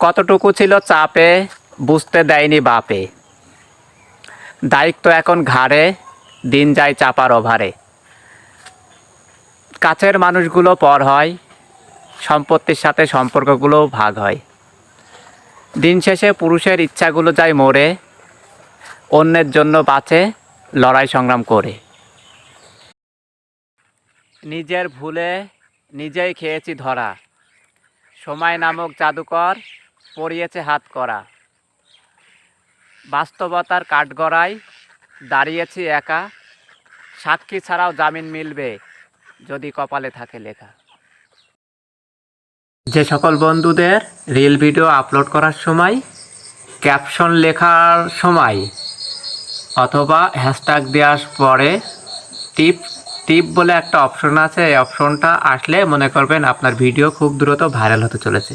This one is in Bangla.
কতটুকু ছিল চাপে, বুঝতে দেয়নি বাপে। দায়িত্ব এখন ঘাড়ে, দিন যায় চাপার ওভারে। কাছের মানুষগুলো পর হয়, সম্পত্তির সাথে সম্পর্কগুলোও ভাগ হয়। দিন শেষে পুরুষের ইচ্ছাগুলো যায় মরে, অন্যের জন্য বাঁচে লড়াই সংগ্রাম করে। নিজের ভুলে নিজেই খেয়েছি ধরা, সময় নামক জাদুকর পড়িয়েছে হাত করা। বাস্তবতার কাঠগড়ায় দাঁড়িয়েছি একা, সাক্ষী ছাড়াও জামিন মিলবে যদি কপালে থাকে লেখা। যে সকল বন্ধুদের রিল ভিডিও আপলোড করার সময়, ক্যাপশন লেখার সময় অথবা হ্যাশট্যাগ দেওয়ার পরে টিপ বলে একটা অপশন আছে, এই অপশনটা আসলে মনে করবেন আপনার ভিডিও খুব দ্রুত ভাইরাল হতে চলেছে।